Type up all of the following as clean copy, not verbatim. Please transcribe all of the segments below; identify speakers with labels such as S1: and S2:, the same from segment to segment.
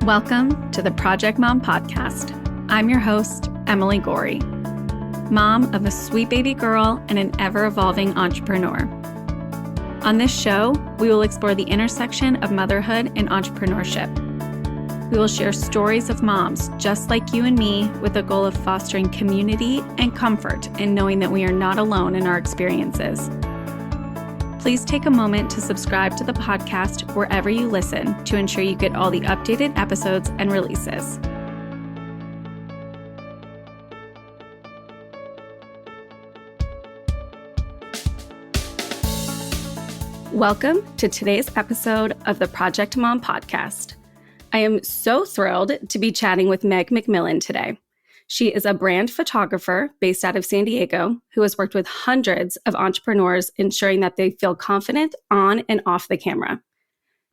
S1: Welcome to the Project Mom Podcast. I'm your host, Emily Gorrie, mom of a sweet baby girl and an ever-evolving entrepreneur. On this show, we will explore the intersection of motherhood and entrepreneurship. We will share stories of moms just like you and me with the goal of fostering community and comfort in knowing that we are not alone in our experiences. Please take a moment to subscribe to the podcast wherever you listen to ensure you get all the updated episodes and releases. Welcome to today's episode of the Project Mom Podcast. I am so thrilled to be chatting with Meg McMillan today. She is a brand photographer based out of San Diego who has worked with hundreds of entrepreneurs, ensuring that they feel confident on and off the camera.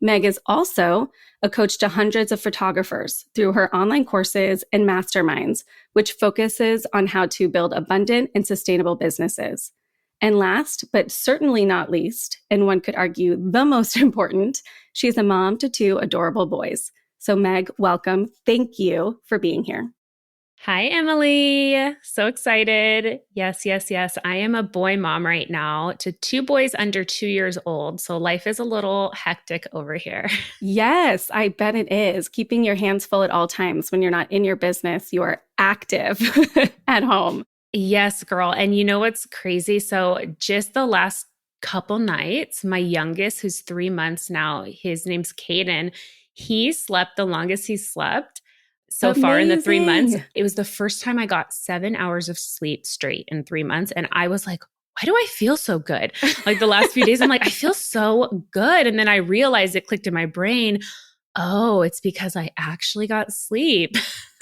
S1: Meg is also a coach to hundreds of photographers through her online courses and masterminds, which focuses on how to build abundant and sustainable businesses. And last, but certainly not least, and one could argue the most important, she is a mom to two adorable boys. So Meg, welcome. Thank you for being here.
S2: Hi, Emily. So excited. Yes. I am a boy mom right now to two boys under 2 years old. So life is a little hectic over here.
S1: Yes, I bet it is. Keeping your hands full at all times. When you're not in your business, you are active at home.
S2: Yes, girl. And you know what's crazy? So just the last couple nights, my youngest, who's 3 months now, his name's Caden, he slept the longest he's slept so far in the 3 months. It was the first time I got 7 hours of sleep straight in 3 months. And I was like, why do I feel so good? Like the last few days, I'm like, I feel so good. And then I realized it clicked in my brain. Oh, it's because I actually got sleep.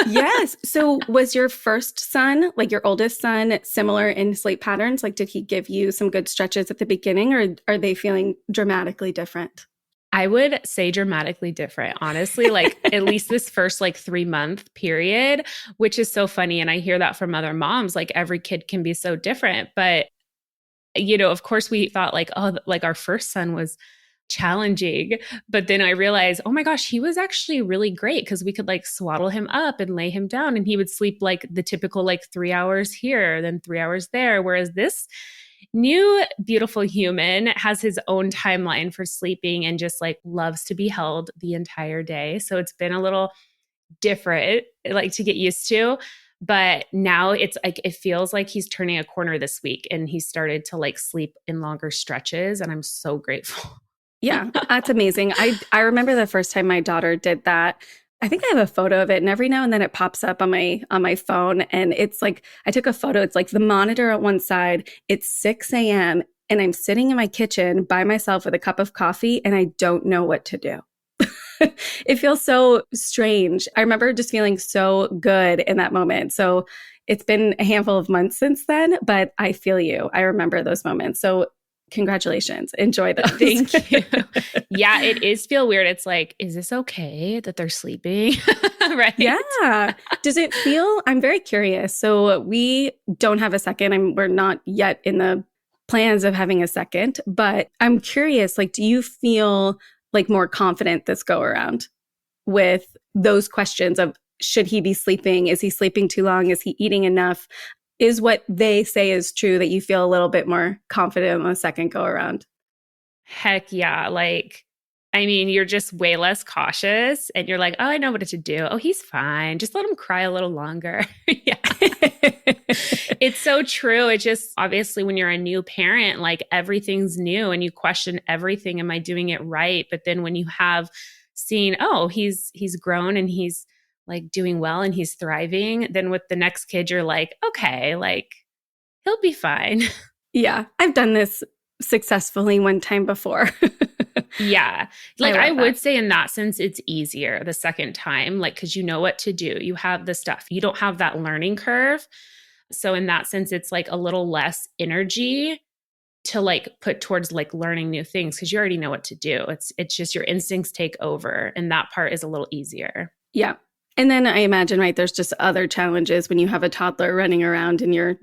S1: Yes. So was your first son, like your oldest son, similar in sleep patterns? Like, did he give you some good stretches at the beginning, or are they feeling dramatically different?
S2: I would say dramatically different, honestly, like at least this first 3-month period, which is so funny. And I hear that from other moms, like every kid can be so different. But, of course we thought our first son was challenging. But then I realized, oh my gosh, he was actually really great because we could swaddle him up and lay him down and he would sleep the typical 3 hours here, then 3 hours there. Whereas this new beautiful human has his own timeline for sleeping and just loves to be held the entire day. So it's been a little different to get used to. But now it's it feels like he's turning a corner this week and he started to sleep in longer stretches. And I'm so grateful.
S1: Yeah, that's amazing. I remember the first time my daughter did that. I think I have a photo of it, and every now and then it pops up on my phone, and it's I took a photo. It's the monitor at one side. It's 6 a.m. and I'm sitting in my kitchen by myself with a cup of coffee, and I don't know what to do. It feels so strange. I remember just feeling so good in that moment. So it's been a handful of months since then, but I feel you. I remember those moments. So congratulations. Enjoy those.
S2: Thank you. Yeah, it is feel weird. It's is this okay that they're sleeping? Right?
S1: Yeah. Does it feel, I'm very curious. So we don't have a second. We're not yet in the plans of having a second, but I'm curious, do you feel more confident this go around with those questions of, should he be sleeping? Is he sleeping too long? Is he eating enough? Is what they say is true that you feel a little bit more confident on the second go around?
S2: Heck yeah. You're just way less cautious and you're oh, I know what to do. Oh, he's fine. Just let him cry a little longer. Yeah. It's so true. It just, obviously when you're a new parent, everything's new and you question everything. Am I doing it right? But then when you have seen, oh, he's grown and he's doing well and he's thriving, then with the next kid, you're okay, he'll be fine.
S1: Yeah. I've done this successfully one time before.
S2: Yeah. I would say in that sense, it's easier the second time, because you know what to do. You have the stuff. You don't have that learning curve. So in that sense, it's a little less energy to put towards learning new things because you already know what to do. It's just your instincts take over. And that part is a little easier.
S1: Yeah. And then I imagine, right, there's just other challenges when you have a toddler running around and you're,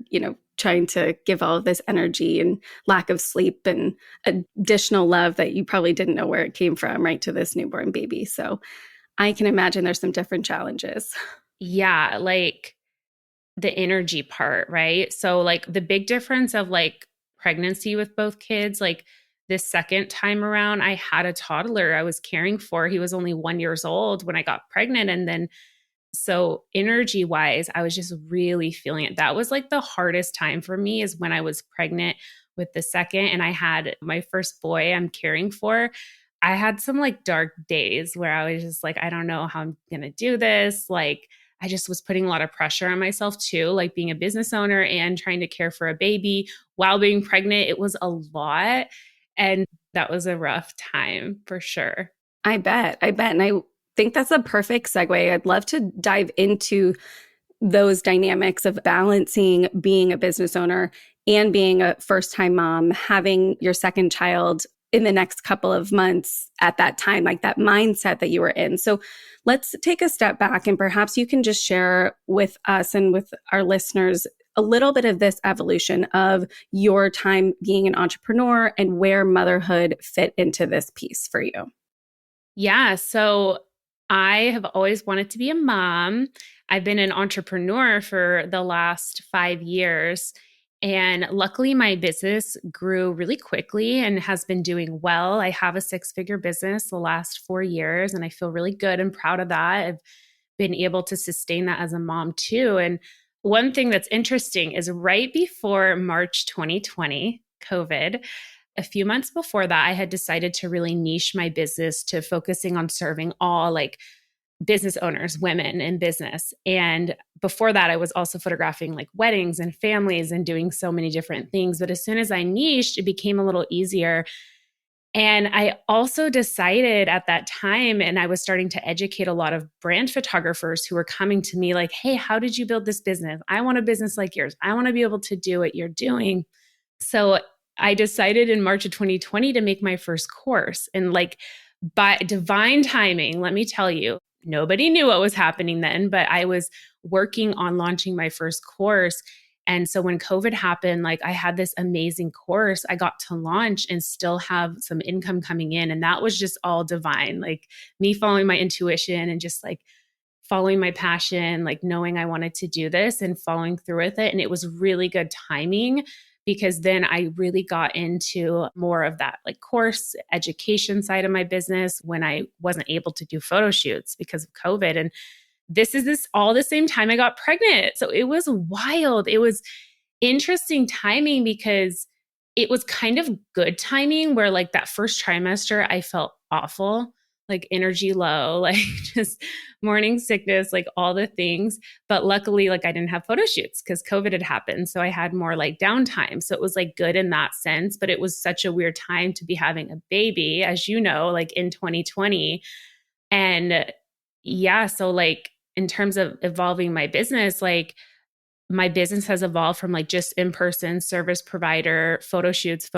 S1: trying to give all of this energy and lack of sleep and additional love that you probably didn't know where it came from, right, to this newborn baby. So I can imagine there's some different challenges.
S2: Yeah, like the energy part, right? So like the big difference of like pregnancy with both kids, like this second time around, I had a toddler I was caring for. He was only 1 year old when I got pregnant. And then so energy wise, I was just really feeling it. That was like the hardest time for me is when I was pregnant with the second and I had my first boy I'm caring for. I had some like dark days where I was just like, I don't know how I'm going to do this. Like, I just was putting a lot of pressure on myself too, like being a business owner and trying to care for a baby while being pregnant. It was a lot. And that was a rough time for sure.
S1: I bet. I bet. And I think that's a perfect segue. I'd love to dive into those dynamics of balancing being a business owner and being a first time mom, having your second child in the next couple of months at that time, like that mindset that you were in. So let's take a step back and perhaps you can just share with us and with our listeners a little bit of this evolution of your time being an entrepreneur and where motherhood fit into this piece for you.
S2: Yeah. So I have always wanted to be a mom. I've been an entrepreneur for the last 5 years. And luckily, my business grew really quickly and has been doing well. I have a 6-figure business the last 4 years, and I feel really good and proud of that. I've been able to sustain that as a mom too. And one thing that's interesting is right before March 2020, COVID, a few months before that, I had decided to really niche my business to focusing on serving all like business owners, women in business. And before that, I was also photographing like weddings and families and doing so many different things. But as soon as I niched, it became a little easier. And I also decided at that time, and I was starting to educate a lot of brand photographers who were coming to me like, hey, how did you build this business? I want a business like yours. I want to be able to do what you're doing. So I decided in March of 2020 to make my first course. And like by divine timing, let me tell you, nobody knew what was happening then, but I was working on launching my first course. And so when COVID happened, like I had this amazing course I got to launch and still have some income coming in. And that was just all divine, like me following my intuition and just like following my passion, like knowing I wanted to do this and following through with it. And it was really good timing because then I really got into more of that like course education side of my business when I wasn't able to do photo shoots because of COVID. And this all the same time I got pregnant. So it was wild. It was interesting timing because it was kind of good timing where like that first trimester I felt awful, like energy low, like just morning sickness, like all the things. But luckily, like I didn't have photo shoots because COVID had happened. So I had more like downtime. So it was like good in that sense. But it was such a weird time to be having a baby, as you know, like in 2020. And yeah, so like in terms of evolving my business, like my business has evolved from like just in-person service provider photo shoots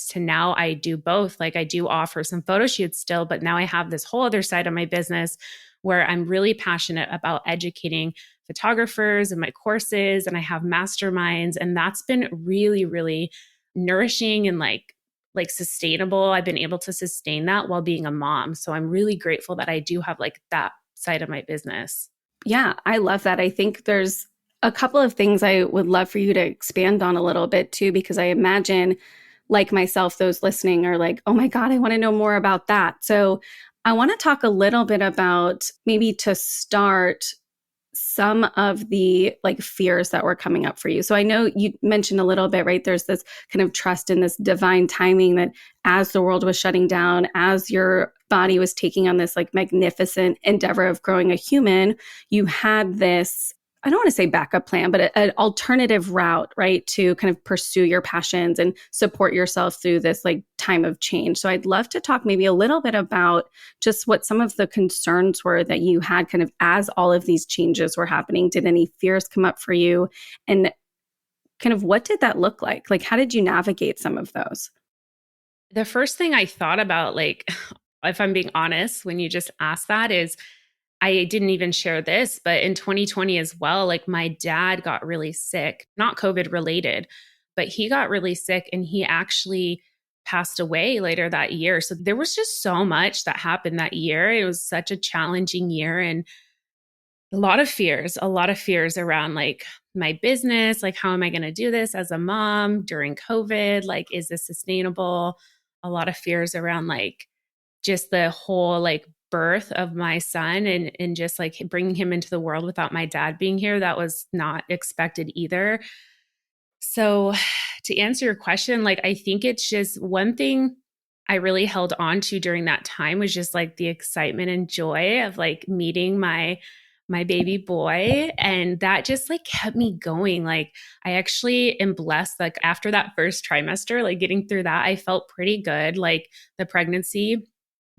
S2: to now I do both. Like I do offer some photo shoots still, but now I have this whole other side of my business where I'm really passionate about educating photographers and my courses, and I have masterminds, and that's been really, really nourishing and like sustainable. I've been able to sustain that while being a mom. So I'm really grateful that I do have like that side of my business.
S1: Yeah, I love that. I think there's a couple of things I would love for you to expand on a little bit too, because I imagine, like myself, those listening are like, oh my God, I want to know more about that. So I want to talk a little bit about maybe to start some of the like fears that were coming up for you. So I know you mentioned a little bit, right? There's this kind of trust in this divine timing that as the world was shutting down, as your body was taking on this like magnificent endeavor of growing a human, you had this, I don't want to say backup plan, but an alternative route, right? To kind of pursue your passions and support yourself through this like time of change. So I'd love to talk maybe a little bit about just what some of the concerns were that you had kind of as all of these changes were happening. Did any fears come up for you? And kind of what did that look like? Like, how did you navigate some of those?
S2: The first thing I thought about, like, if I'm being honest, when you just asked that is I didn't even share this, but in 2020 as well, like my dad got really sick, not COVID related, but he got really sick and he actually passed away later that year. So there was just so much that happened that year. It was such a challenging year and a lot of fears around like my business, like how am I going to do this as a mom during COVID? Like, is this sustainable? A lot of fears around like just the whole like birth of my son and just like bringing him into the world without my dad being here. That was not expected either. So to answer your question, like, I think it's just one thing I really held on to during that time was just like the excitement and joy of like meeting my baby boy. And that just like kept me going. Like I actually am blessed, like after that first trimester, like getting through that, I felt pretty good, like the pregnancy,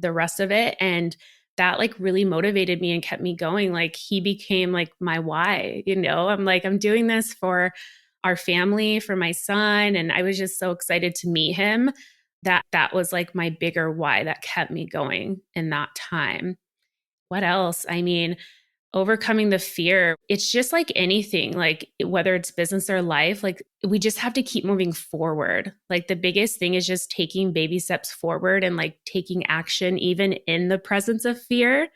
S2: the rest of it. And that like really motivated me and kept me going. Like he became like my why, you know, I'm like, I'm doing this for our family, for my son. And I was just so excited to meet him that was like my bigger why that kept me going in that time. What else? I mean, overcoming the fear, it's just like anything, like whether it's business or life, like we just have to keep moving forward. Like the biggest thing is just taking baby steps forward and like taking action, even in the presence of fear,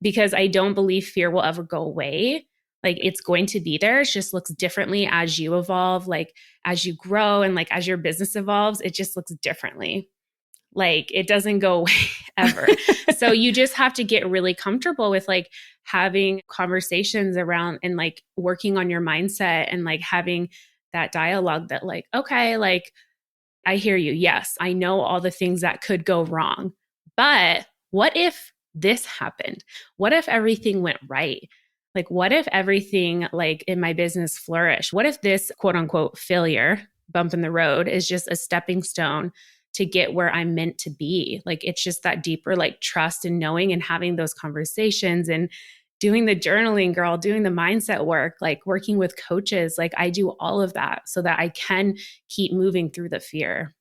S2: because I don't believe fear will ever go away. Like it's going to be there. It just looks differently as you evolve, like as you grow and like as your business evolves, it just looks differently. Like it doesn't go away ever. So you just have to get really comfortable with like having conversations around and like working on your mindset and like having that dialogue that like, okay, like I hear you. Yes, I know all the things that could go wrong. But what if this happened? What if everything went right? Like what if everything like in my business flourished? What if this quote unquote failure, bump in the road, is just a stepping stone to get where I'm meant to be? Like it's just that deeper like trust and knowing and having those conversations and doing the journaling, girl, doing the mindset work, like working with coaches. Like I do all of that so that I can keep moving through the fear.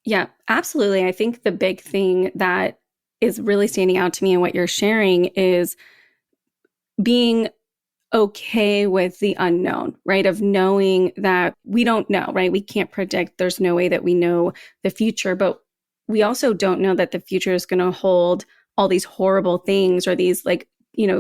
S1: Yeah, absolutely. I think the big thing that is really standing out to me in what you're sharing is being okay with the unknown, right? Of knowing that we don't know, right? We can't predict. There's no way that we know the future, but we also don't know that the future is going to hold all these horrible things or these like,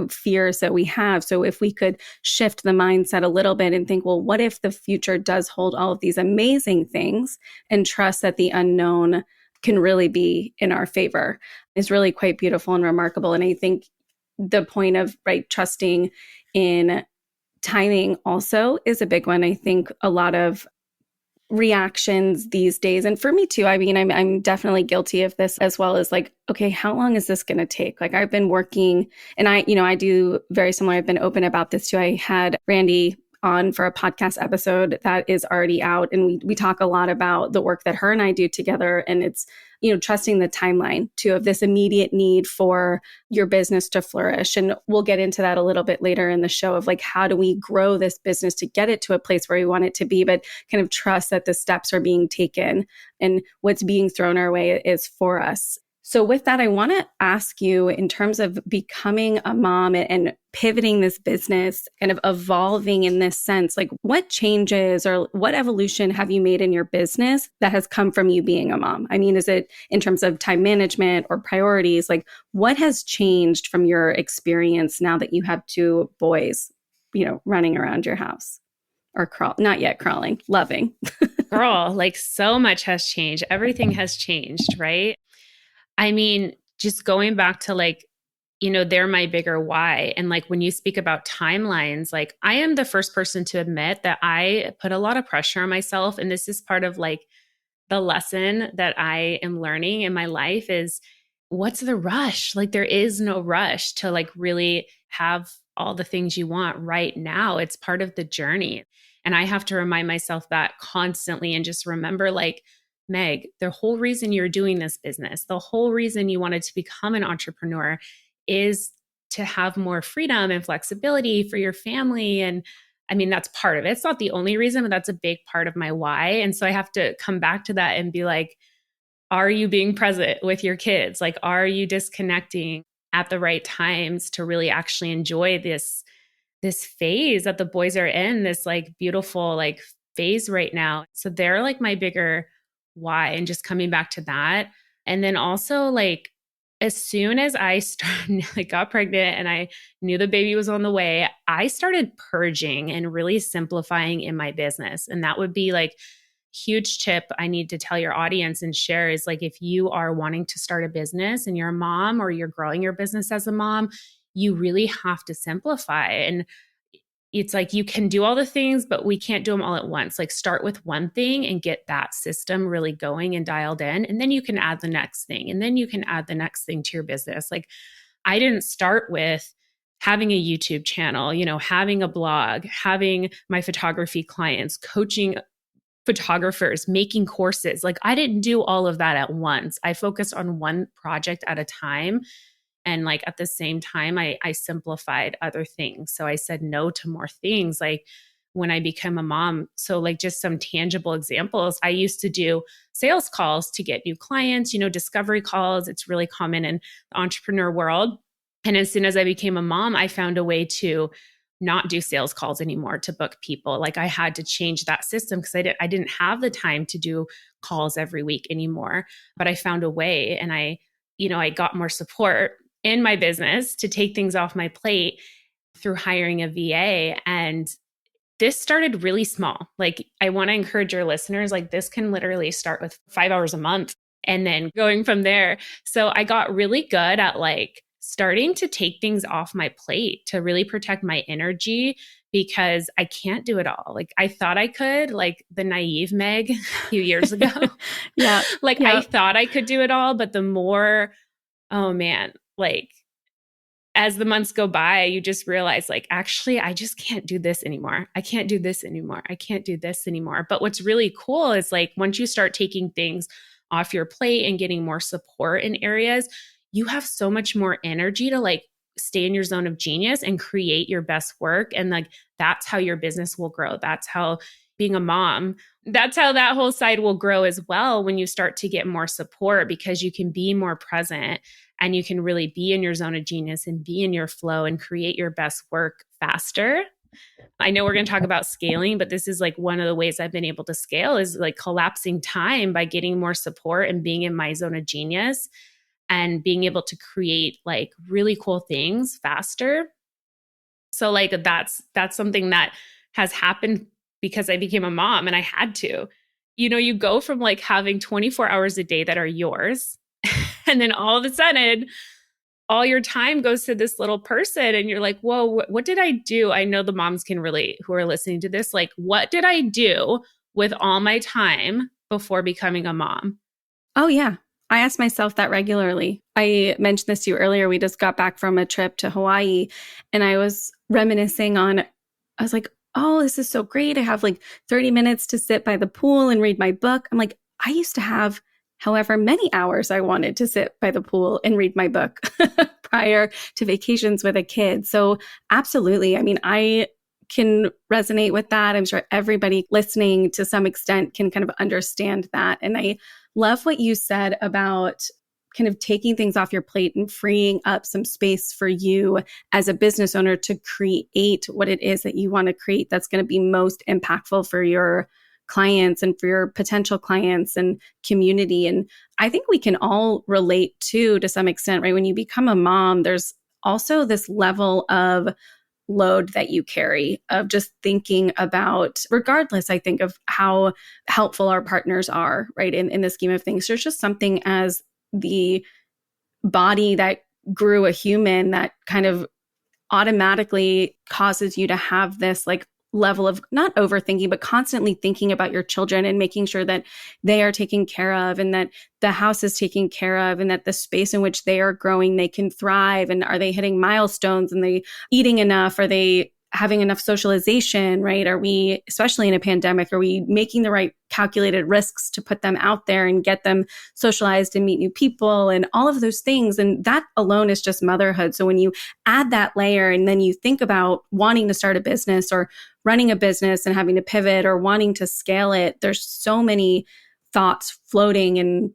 S1: fears that we have. So if we could shift the mindset a little bit and think, well, what if the future does hold all of these amazing things and trust that the unknown can really be in our favor is really quite beautiful and remarkable. And I think the point of, right, trusting in timing also is a big one. I think a lot of reactions these days, and for me too, I mean, I'm definitely guilty of this as well, as like, okay, how long is this going to take? Like I've been working and I do very similar. I've been open about this too. I had Randy on for a podcast episode that is already out. And we talk a lot about the work that her and I do together. And it's, trusting the timeline too of this immediate need for your business to flourish. And we'll get into that a little bit later in the show of like, how do we grow this business to get it to a place where we want it to be, but kind of trust that the steps are being taken and what's being thrown our way is for us. So with that, I want to ask you, in terms of becoming a mom and pivoting this business, kind of evolving in this sense, like what changes or what evolution have you made in your business that has come from you being a mom? I mean, is it in terms of time management or priorities? Like what has changed from your experience now that you have two boys, running around your house or not yet crawling, loving?
S2: Girl, like so much has changed. Everything has changed, right? I mean, just going back to like, they're my bigger why. And like when you speak about timelines, like I am the first person to admit that I put a lot of pressure on myself. And this is part of like the lesson that I am learning in my life is what's the rush? Like there is no rush to like really have all the things you want right now. It's part of the journey. And I have to remind myself that constantly and just remember like, Meg, the whole reason you're doing this business, the whole reason you wanted to become an entrepreneur is to have more freedom and flexibility for your family. And I mean, that's part of it. It's not the only reason, but that's a big part of my why. And so I have to come back to that and be like, are you being present with your kids? Like, are you disconnecting at the right times to really actually enjoy this phase that the boys are in, this like beautiful like phase right now? So they're like my bigger why, and just coming back to that. And then also like, as soon as I started, like got pregnant and I knew the baby was on the way, I started purging and really simplifying in my business. And that would be like huge tip I need to tell your audience and share is like, if you are wanting to start a business and you're a mom or you're growing your business as a mom, you really have to simplify. And it's like you can do all the things, but we can't do them all at once. Like start with one thing and get that system really going and dialed in. And then you can add the next thing. And then you can add the next thing to your business. Like I didn't start with having a YouTube channel, you know, having a blog, having my photography clients, coaching photographers, making courses. Like I didn't do all of that at once. I focused on one project at a time. And like at the same time, I simplified other things. So I said no to more things like when I became a mom. So like just some tangible examples, I used to do sales calls to get new clients, you know, discovery calls. It's really common in the entrepreneur world. And as soon as I became a mom, I found a way to not do sales calls anymore to book people. Like I had to change that system because I didn't have the time to do calls every week anymore. But I found a way and I got more support in my business to take things off my plate through hiring a VA. And this started really small. Like I want to encourage your listeners, like this can literally start with 5 hours a month and then going from there. So I got really good at like starting to take things off my plate to really protect my energy because I can't do it all. Like I thought I could, like the naive Meg a few years ago.
S1: Yeah.
S2: I thought I could do it all, but the more, oh man, like as the months go by, you just realize like, actually, I just can't do this anymore. I can't do this anymore. I can't do this anymore. But what's really cool is like, once you start taking things off your plate and getting more support in areas, you have so much more energy to like stay in your zone of genius and create your best work. And like, that's how your business will grow. That's how being a mom, that's how that whole side will grow as well when you start to get more support because you can be more present and you can really be in your zone of genius and be in your flow and create your best work faster. I know we're going to talk about scaling, but this is like one of the ways I've been able to scale is like collapsing time by getting more support and being in my zone of genius and being able to create like really cool things faster. So like that's something that has happened because I became a mom and I had to. You know, you go from like having 24 hours a day that are yours and then all of a sudden all your time goes to this little person and you're like, whoa, what did I do? I know the moms can relate who are listening to this. Like, what did I do with all my time before becoming a mom?
S1: Oh, yeah. I ask myself that regularly. I mentioned this to you earlier. We just got back from a trip to Hawaii and I was reminiscing I was like, oh, this is so great. I have like 30 minutes to sit by the pool and read my book. I'm like, I used to have however many hours I wanted to sit by the pool and read my book prior to vacations with a kid. So absolutely. I mean, I can resonate with that. I'm sure everybody listening to some extent can kind of understand that. And I love what you said about kind of taking things off your plate and freeing up some space for you as a business owner to create what it is that you want to create that's going to be most impactful for your clients and for your potential clients and community. And I think we can all relate to some extent, right? When you become a mom, there's also this level of load that you carry of just thinking about, regardless, I think, of how helpful our partners are, right? In the scheme of things, there's just something as the body that grew a human that kind of automatically causes you to have this like level of not overthinking, but constantly thinking about your children and making sure that they are taken care of and that the house is taken care of and that the space in which they are growing, they can thrive. And are they hitting milestones and they eating enough? Are they having enough socialization, right? Are we, especially in a pandemic, are we making the right calculated risks to put them out there and get them socialized and meet new people and all of those things? And that alone is just motherhood. So when you add that layer and then you think about wanting to start a business or running a business and having to pivot or wanting to scale it, there's so many thoughts floating in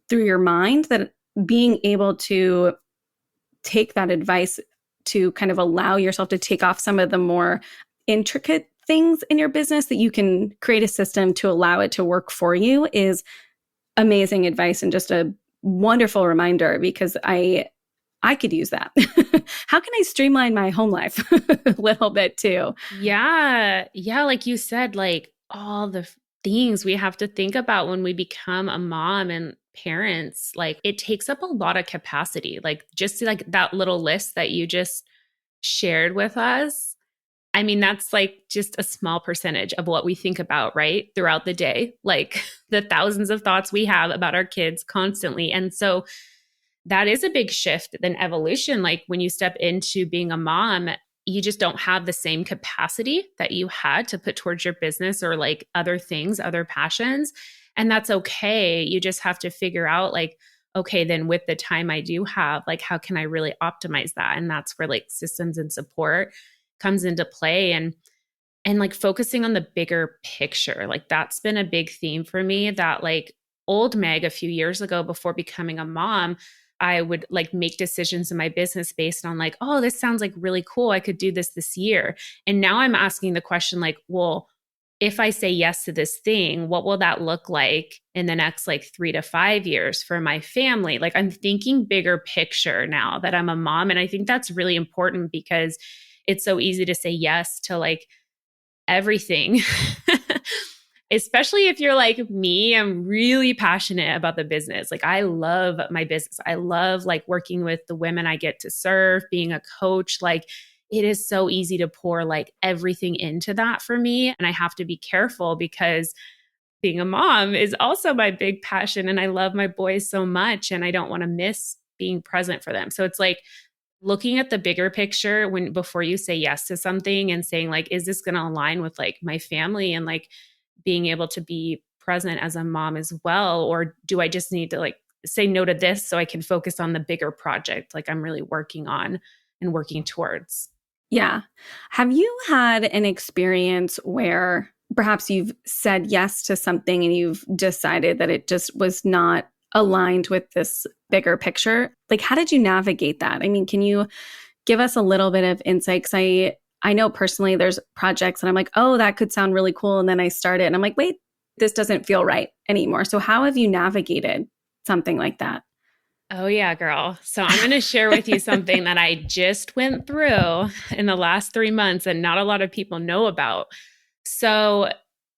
S1: through your mind that being able to take that advice to kind of allow yourself to take off some of the more intricate things in your business that you can create a system to allow it to work for you is amazing advice and just a wonderful reminder because I could use that. How can I streamline my home life a little bit too?
S2: Yeah. Yeah. Like you said, like all the things we have to think about when we become a mom and parents, like it takes up a lot of capacity. Like just like that little list that you just shared with us. I mean, that's like just a small percentage of what we think about, right? Throughout the day, like the thousands of thoughts we have about our kids constantly. And so that is a big shift than evolution. Like when you step into being a mom, you just don't have the same capacity that you had to put towards your business or like other things, other passions. And that's okay. You just have to figure out like, okay, then with the time I do have, like, how can I really optimize that? And that's where like systems and support comes into play. And like focusing on the bigger picture. Like that's been a big theme for me that like old Meg a few years ago before becoming a mom, I would like make decisions in my business based on like, oh, this sounds like really cool. I could do this year. And now I'm asking the question like, well, if I say yes to this thing, what will that look like in the next like 3 to 5 years for my family? Like I'm thinking bigger picture now that I'm a mom. And I think that's really important because it's so easy to say yes to like everything. Especially if you're like me, I'm really passionate about the business. Like I love my business. I love like working with the women I get to serve, being a coach. Like it is so easy to pour like everything into that for me. And I have to be careful because being a mom is also my big passion. And I love my boys so much and I don't want to miss being present for them. So it's like looking at the bigger picture when before you say yes to something and saying like, is this going to align with like my family and like being able to be present as a mom as well? Or do I just need to like say no to this so I can focus on the bigger project like I'm really working on and working towards?
S1: Yeah. Have you had an experience where perhaps you've said yes to something and you've decided that it just was not aligned with this bigger picture? Like, how did you navigate that? I mean, can you give us a little bit of insight? Because I know personally there's projects and I'm like, oh, that could sound really cool. And then I start it and I'm like, wait, this doesn't feel right anymore. So how have you navigated something like that?
S2: Oh, yeah, girl. So I'm going to share with you something that I just went through in the last 3 months and not a lot of people know about. So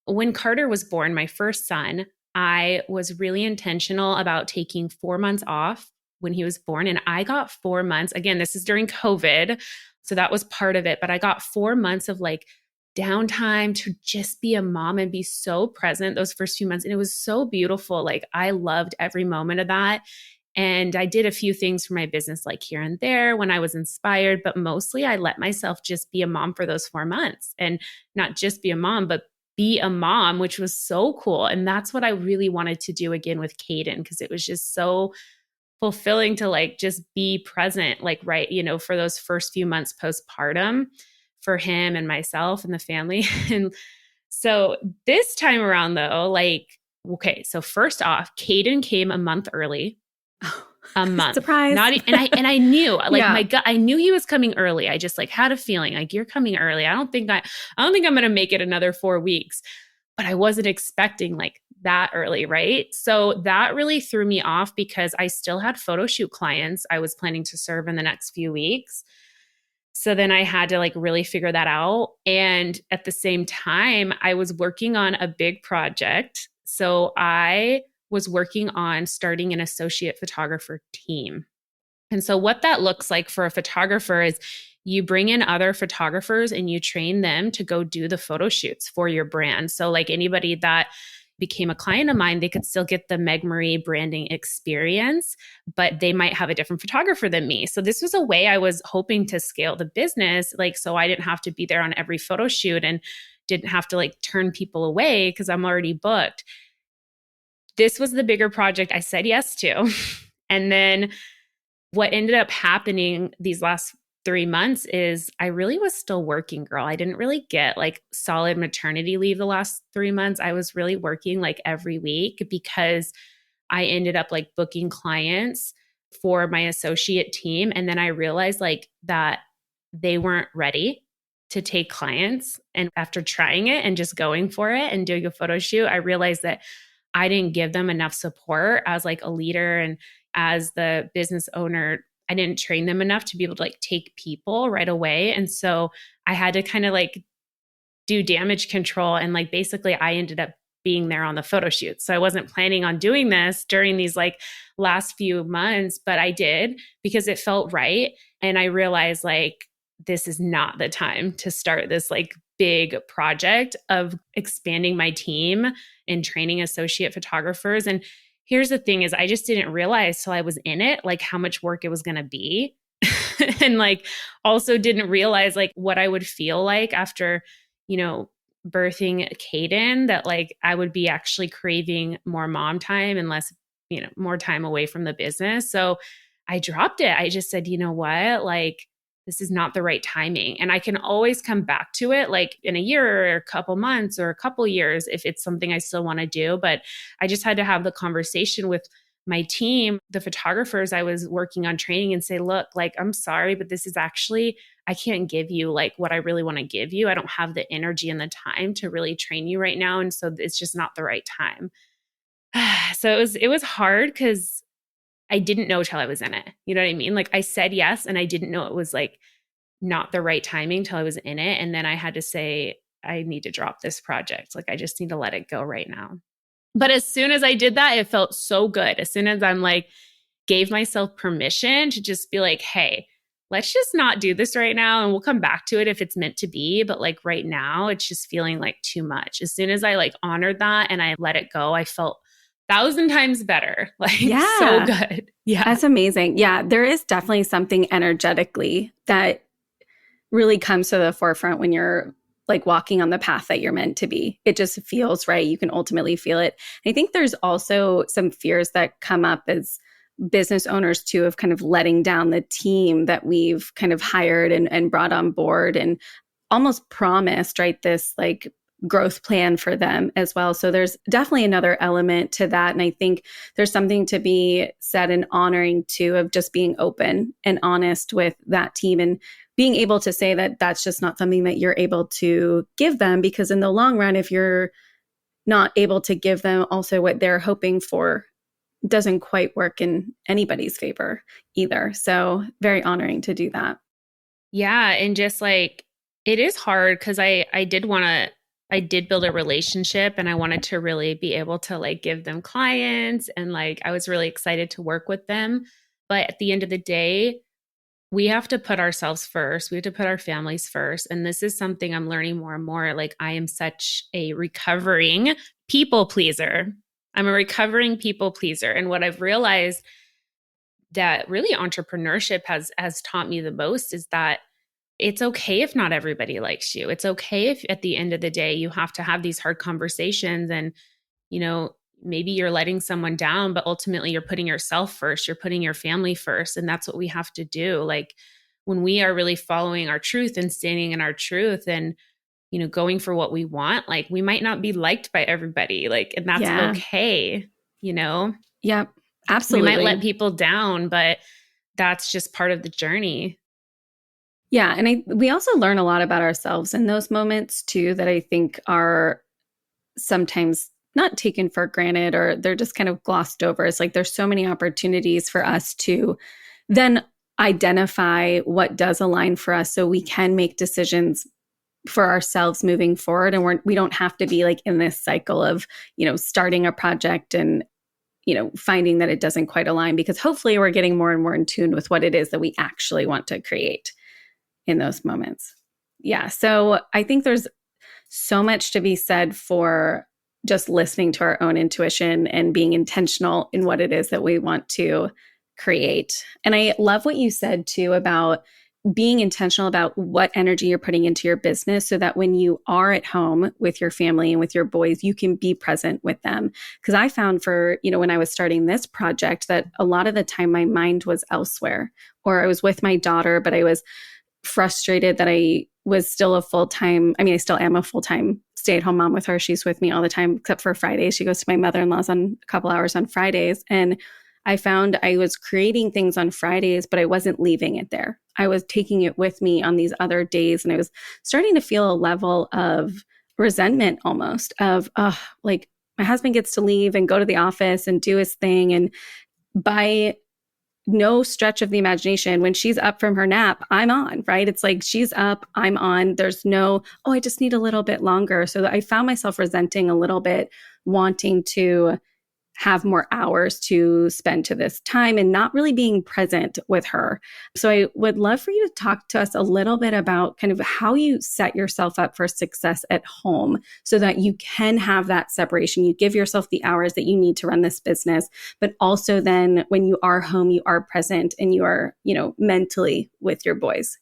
S2: when Carter was born, my first son, I was really intentional about taking 4 months off when he was born. And I got 4 months. Again, this is during COVID. So that was part of it. But I got 4 months of like downtime to just be a mom and be so present those first few months. And it was so beautiful. Like I loved every moment of that. And I did a few things for my business, like here and there when I was inspired, but mostly I let myself just be a mom for those 4 months and not just be a mom, but be a mom, which was so cool. And that's what I really wanted to do again with Caden, because it was just so fulfilling to like just be present, like, right, you know, for those first few months postpartum for him and myself and the family. And so this time around though, like, okay, so first off, Caden came a month early. A month.
S1: Surprise.
S2: And I knew like
S1: Yeah.
S2: my gut, I knew he was coming early. I just like had a feeling like you're coming early. I don't think I'm going to make it another 4 weeks, but I wasn't expecting like that early. Right. So that really threw me off because I still had photo shoot clients I was planning to serve in the next few weeks. So then I had to like really figure that out. And at the same time, I was working on a big project. So I was working on starting an associate photographer team. And so what that looks like for a photographer is you bring in other photographers and you train them to go do the photo shoots for your brand. So like anybody that became a client of mine, they could still get the Meg Marie branding experience, but they might have a different photographer than me. So this was a way I was hoping to scale the business, like so I didn't have to be there on every photo shoot and didn't have to like turn people away because I'm already booked. This was the bigger project I said yes to. And then what ended up happening these last 3 months is I really was still working, girl. I didn't really get like solid maternity leave the last 3 months. I was really working like every week because I ended up like booking clients for my associate team. And then I realized like that they weren't ready to take clients. And after trying it and just going for it and doing a photo shoot, I realized that I didn't give them enough support as like a leader and as the business owner. I didn't train them enough to be able to like take people right away. And so I had to kind of like do damage control. And like basically I ended up being there on the photo shoot. So I wasn't planning on doing this during these like last few months, but I did because it felt right. And I realized like, this is not the time to start this like big project of expanding my team and training associate photographers. And here's the thing is I just didn't realize till I was in it, like how much work it was going to be. And like also didn't realize like what I would feel like after, birthing Caden, that like I would be actually craving more mom time and less, more time away from the business. So I dropped it. I just said, you know what, like this is not the right timing. And I can always come back to it like in a year or a couple months or a couple years if it's something I still want to do. But I just had to have the conversation with my team, the photographers I was working on training, and say, look, like, I'm sorry, but this is actually, I can't give you like what I really want to give you. I don't have the energy and the time to really train you right now. And so it's just not the right time. So it was hard because I didn't know till I was in it. You know what I mean? Like I said yes, and I didn't know it was like not the right timing till I was in it. And then I had to say, I need to drop this project. Like I just need to let it go right now. But as soon as I did that, it felt so good. As soon as I'm like, gave myself permission to just be like, hey, let's just not do this right now. And we'll come back to it if it's meant to be. But like right now, it's just feeling like too much. As soon as I like honored that and I let it go, I felt 1,000 times better. Like so good. Yeah.
S1: That's amazing. Yeah. There is definitely something energetically that really comes to the forefront when you're like walking on the path that you're meant to be. It just feels right. You can ultimately feel it. I think there's also some fears that come up as business owners too, of kind of letting down the team that we've kind of hired and brought on board and almost promised, right, this like growth plan for them as well. So there's definitely another element to that. And I think there's something to be said and honoring too of just being open and honest with that team and being able to say that that's just not something that you're able to give them, because in the long run, if you're not able to give them also what they're hoping for, it doesn't quite work in anybody's favor either. So very honoring to do that.
S2: Yeah. And just like, it is hard because I did build a relationship and I wanted to really be able to like give them clients and like, I was really excited to work with them. But at the end of the day, we have to put ourselves first. We have to put our families first. And this is something I'm learning more and more. Like I am such a recovering people pleaser. I'm a recovering people pleaser. And what I've realized that really entrepreneurship has taught me the most is that it's okay if not everybody likes you. It's okay if at the end of the day, you have to have these hard conversations and, maybe you're letting someone down, but ultimately you're putting yourself first, you're putting your family first. And that's what we have to do. Like when we are really following our truth and standing in our truth and, going for what we want, like we might not be liked by everybody, like, and that's okay,
S1: Yep, absolutely.
S2: We might let people down, but that's just part of the journey.
S1: Yeah. And we also learn a lot about ourselves in those moments too, that I think are sometimes not taken for granted, or they're just kind of glossed over. It's like there's so many opportunities for us to then identify what does align for us so we can make decisions for ourselves moving forward. And we don't have to be like in this cycle of, starting a project and, finding that it doesn't quite align, because hopefully we're getting more and more in tune with what it is that we actually want to create in those moments. Yeah. So I think there's so much to be said for just listening to our own intuition and being intentional in what it is that we want to create. And I love what you said too about being intentional about what energy you're putting into your business so that when you are at home with your family and with your boys, you can be present with them. Because I found when I was starting this project that a lot of the time my mind was elsewhere, or I was with my daughter, but I was frustrated that I was still I still am a full-time stay-at-home mom with her. She's with me all the time, except for Fridays. She goes to my mother-in-law's on a couple hours on Fridays. And I found I was creating things on Fridays, but I wasn't leaving it there. I was taking it with me on these other days. And I was starting to feel a level of resentment almost of, like, my husband gets to leave and go to the office and do his thing. And by no stretch of the imagination, when she's up from her nap, I'm on, right? It's like she's up, I'm on. There's no, oh, I just need a little bit longer. So I found myself resenting a little bit, wanting to have more hours to spend to this time and not really being present with her. So I would love for you to talk to us a little bit about kind of how you set yourself up for success at home so that you can have that separation. You give yourself the hours that you need to run this business, but also then when you are home, you are present and you are, mentally with your boys.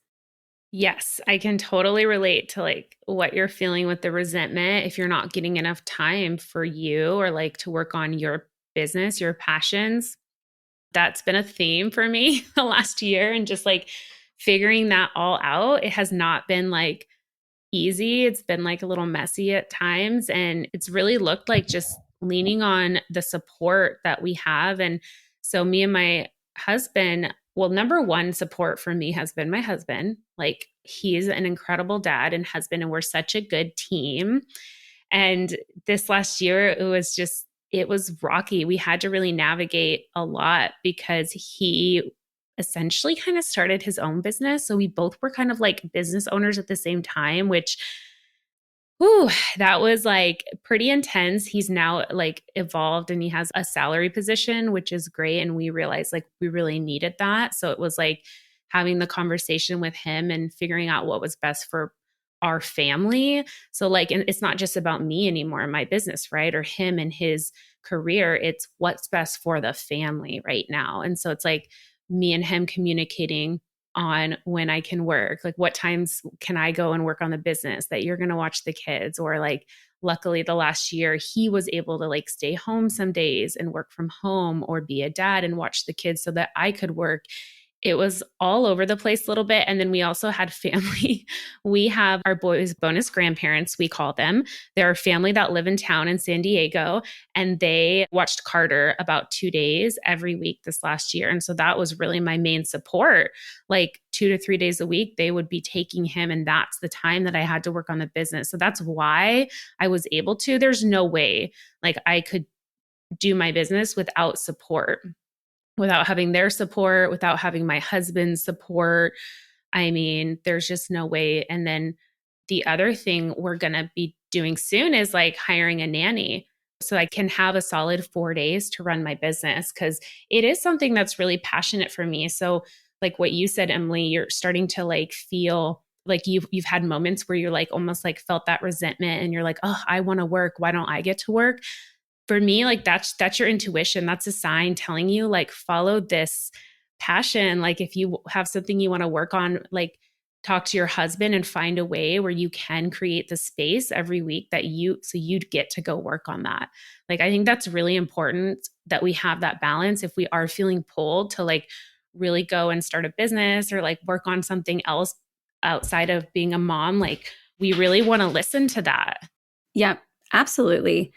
S2: Yes, I can totally relate to like what you're feeling with the resentment if you're not getting enough time for you or like to work on your business, your passions. That's been a theme for me the last year, and just like figuring that all out. It has not been like easy. It's been like a little messy at times, and it's really looked like just leaning on the support that we have. And so me and my husband, well, number one support for me has been my husband. Like he's an incredible dad and husband, and we're such a good team. And this last year, it was rocky. We had to really navigate a lot because he essentially kind of started his own business. So we both were kind of like business owners at the same time, which that was like pretty intense. He's now like evolved and he has a salary position, which is great. And we realized like we really needed that. So it was like having the conversation with him and figuring out what was best for our family. So like, and it's not just about me anymore, my business, right? Or him and his career. It's what's best for the family right now. And so it's like me and him communicating on when I can work, like what times can I go and work on the business that you're going to watch the kids, or like, luckily the last year he was able to like stay home some days and work from home or be a dad and watch the kids so that I could work. It was all over the place a little bit. And then we also had family. We have our boys' bonus grandparents, we call them. They're a family that live in town in San Diego, and they watched Carter about 2 days every week this last year. And so that was really my main support. Like 2 to 3 days a week, they would be taking him, and that's the time that I had to work on the business. So that's why I was able to. There's no way like I could do my business without support. Without having their support, without having my husband's support. I mean, there's just no way. And then the other thing we're going to be doing soon is like hiring a nanny so I can have a solid 4 days to run my business, because it is something that's really passionate for me. So like what you said, Emily, you're starting to like feel like you've had moments where you're like almost like felt that resentment and you're like, oh, I want to work. Why don't I get to work? For me, like that's your intuition. That's a sign telling you like follow this passion. Like if you have something you want to work on, like talk to your husband and find a way where you can create the space every week so you'd get to go work on that. Like I think that's really important that we have that balance if we are feeling pulled to like really go and start a business or like work on something else outside of being a mom. Like we really want to listen to that.
S1: Yeah, absolutely.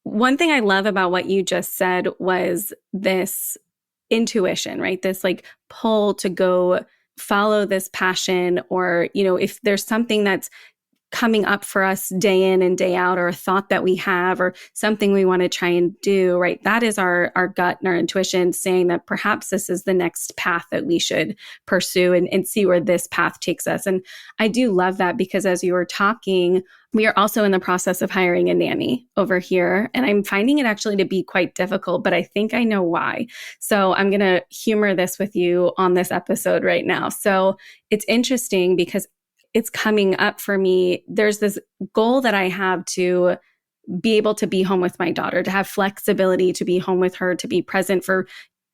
S1: One thing I love about what you just said was this intuition, right? This like pull to go follow this passion, or, if there's something that's coming up for us day in and day out, or a thought that we have, or something we want to try and do, right? That is our gut and our intuition saying that perhaps this is the next path that we should pursue and see where this path takes us. And I do love that, because as you were talking, we are also in the process of hiring a nanny over here, and I'm finding it actually to be quite difficult, but I think I know why. So I'm going to humor this with you on this episode right now. So it's interesting because it's coming up for me. There's this goal that I have to be able to be home with my daughter, to have flexibility, to be home with her, to be present for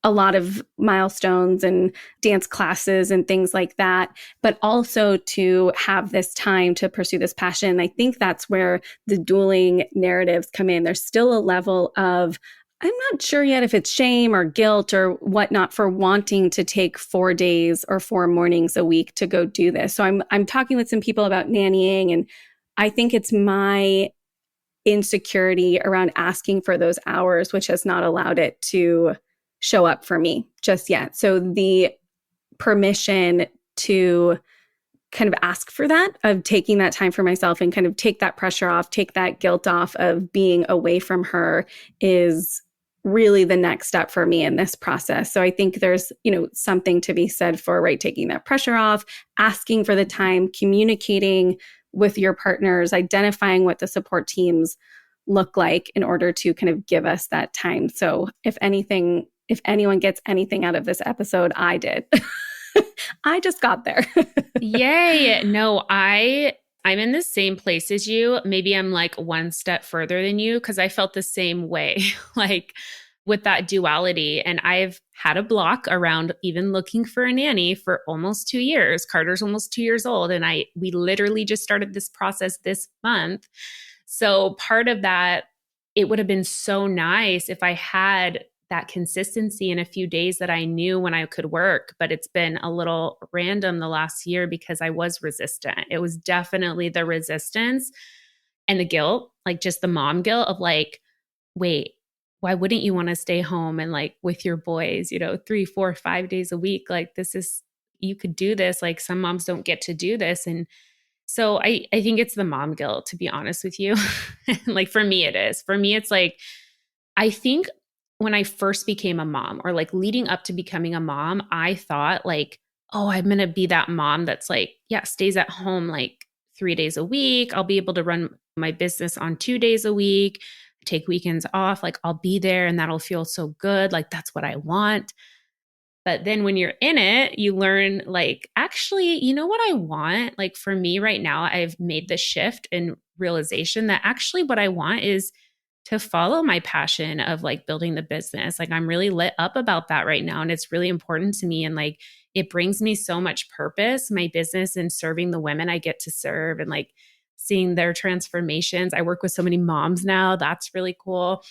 S1: a lot of milestones and dance classes and things like that, but also to have this time to pursue this passion. I think that's where the dueling narratives come in. There's still a level of, I'm not sure yet if it's shame or guilt or whatnot for wanting to take 4 days or 4 mornings a week to go do this. So I'm talking with some people about nannying, and I think it's my insecurity around asking for those hours, which has not allowed it to show up for me just yet. So the permission to kind of ask for that, of taking that time for myself and kind of take that pressure off, take that guilt off of being away from her, is really the next step for me in this process. So I think there's, something to be said for, right, taking that pressure off, asking for the time, communicating with your partners, identifying what the support teams look like in order to kind of give us that time. So if anyone gets anything out of this episode, I did. I just got there.
S2: Yay. No, I'm in the same place as you. Maybe I'm like one step further than you, because I felt the same way, like with that duality. And I've had a block around even looking for a nanny for almost 2 years. Carter's almost 2 years old. And we literally just started this process this month. So part of that, it would have been so nice if I had that consistency in a few days that I knew when I could work, but it's been a little random the last year because I was resistant. It was definitely the resistance and the guilt, like just the mom guilt of like, wait, why wouldn't you want to stay home and like with your boys, 3, 4, 5 days a week? Like you could do this. Like some moms don't get to do this. And so I think it's the mom guilt, to be honest with you. Like for me, it is. For me, it's like, I think when I first became a mom, or like leading up to becoming a mom, I thought like, oh, I'm going to be that mom that's like, yeah, stays at home like 3 days a week. I'll be able to run my business on 2 days a week, take weekends off. Like I'll be there and that'll feel so good. Like that's what I want. But then when you're in it, you learn like, actually, you know what I want? Like for me right now, I've made the shift and realization that actually what I want is to follow my passion of like building the business. Like I'm really lit up about that right now. And it's really important to me. And like, it brings me so much purpose, my business, and serving the women I get to serve and like seeing their transformations. I work with so many moms now. That's really cool.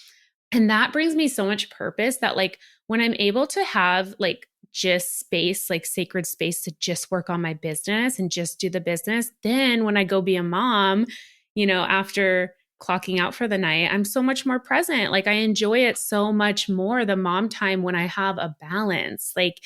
S2: And that brings me so much purpose that like when I'm able to have like just space, like sacred space to just work on my business and just do the business, then when I go be a mom, after clocking out for the night, I'm so much more present. Like I enjoy it so much more, the mom time, when I have a balance, like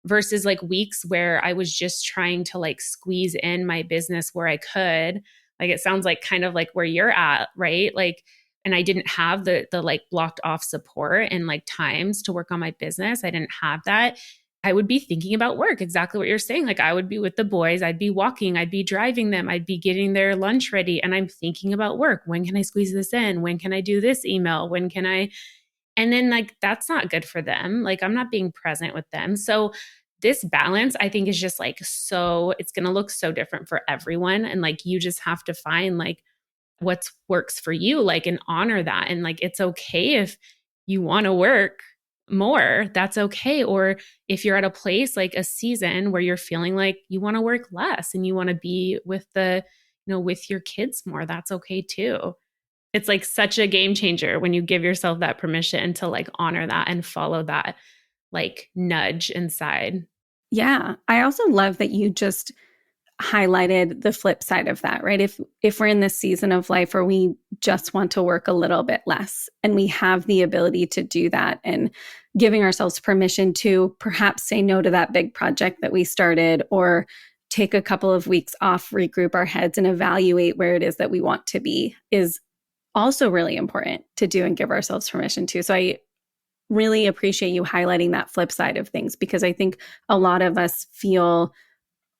S2: versus like weeks where I was just trying to like squeeze in my business where I could. Like it sounds like kind of like where you're at, right? Like, and I didn't have the like blocked off support and like times to work on my business. I didn't have that. I would be thinking about work, exactly what you're saying. Like I would be with the boys, I'd be walking, I'd be driving them, I'd be getting their lunch ready. And I'm thinking about work. When can I squeeze this in? When can I do this email? When can I? And then like, that's not good for them. Like I'm not being present with them. So this balance, I think, is just like, it's going to look so different for everyone. And like, you just have to find like what works for you, like, and honor that. And like, it's okay if you want to work more, that's okay. Or if you're at a place like a season where you're feeling like you want to work less and you want to be with with your kids more, that's okay too. It's like such a game changer when you give yourself that permission to like honor that and follow that like nudge inside.
S1: Yeah. I also love that you just highlighted the flip side of that, right? If we're in this season of life where we just want to work a little bit less and we have the ability to do that, and giving ourselves permission to perhaps say no to that big project that we started, or take a couple of weeks off, regroup our heads and evaluate where it is that we want to be, is also really important to do and give ourselves permission to. So I really appreciate you highlighting that flip side of things, because I think a lot of us feel,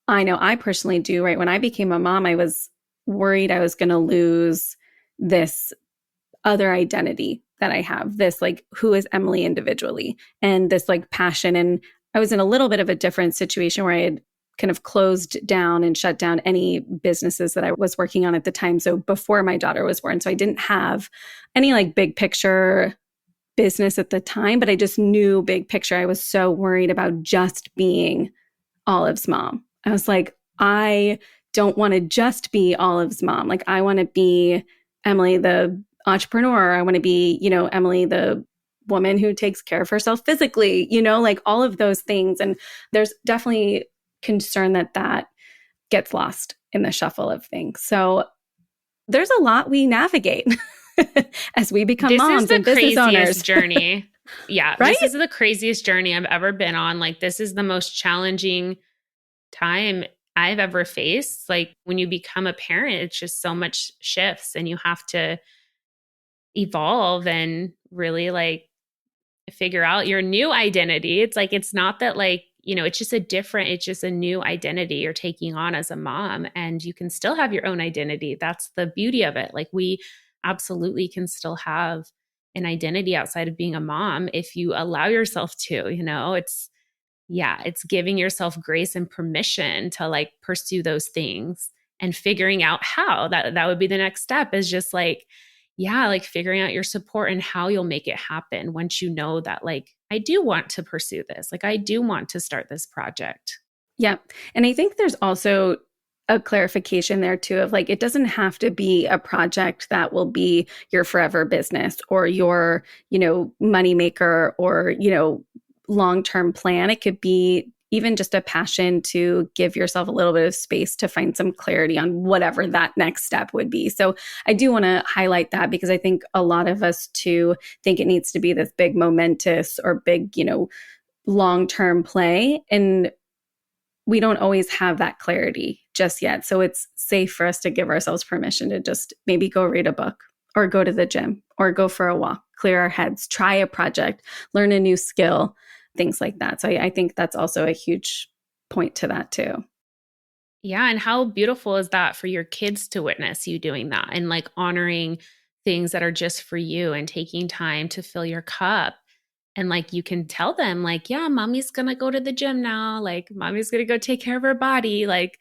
S1: I know I personally do, right? When I became a mom, I was worried I was going to lose this other identity that I have, this like, who is Emily individually, and this like passion. And I was in a little bit of a different situation where I had kind of closed down and shut down any businesses that I was working on at the time. So before my daughter was born. So I didn't have any like big picture business at the time, but I just knew big picture. I was so worried about just being Olive's mom. I was like, I don't want to just be Olive's mom. Like, I want to be Emily, the entrepreneur. I want to be, Emily, the woman who takes care of herself physically, like all of those things. And there's definitely concern that gets lost in the shuffle of things. So there's a lot we navigate as we become moms and business owners.
S2: This is the craziest journey. Yeah.
S1: Right?
S2: This is the craziest journey I've ever been on. Like, this is the most challenging time I've ever faced. Like when you become a parent, it's just so much shifts and you have to evolve and really like figure out your new identity. It's like, it's not that like, it's just a new identity you're taking on as a mom, and you can still have your own identity. That's the beauty of it. Like we absolutely can still have an identity outside of being a mom if you allow yourself to, it's giving yourself grace and permission to like pursue those things and figuring out how that would be the next step, is just like, yeah, like figuring out your support and how you'll make it happen once you know that, like, I do want to pursue this. Like, I do want to start this project.
S1: Yeah. And I think there's also a clarification there too of like, it doesn't have to be a project that will be your forever business or your, money maker or, long-term plan. It could be even just a passion to give yourself a little bit of space to find some clarity on whatever that next step would be. So I do want to highlight that because I think a lot of us too think it needs to be this big momentous or big, long-term play. And we don't always have that clarity just yet. So it's safe for us to give ourselves permission to just maybe go read a book or go to the gym or go for a walk, clear our heads, try a project, learn a new skill, things like that. So I think that's also a huge point to that too.
S2: Yeah. And how beautiful is that for your kids to witness you doing that and like honoring things that are just for you and taking time to fill your cup. And like you can tell them, like, yeah, mommy's going to go to the gym now. Like, mommy's going to go take care of her body. Like,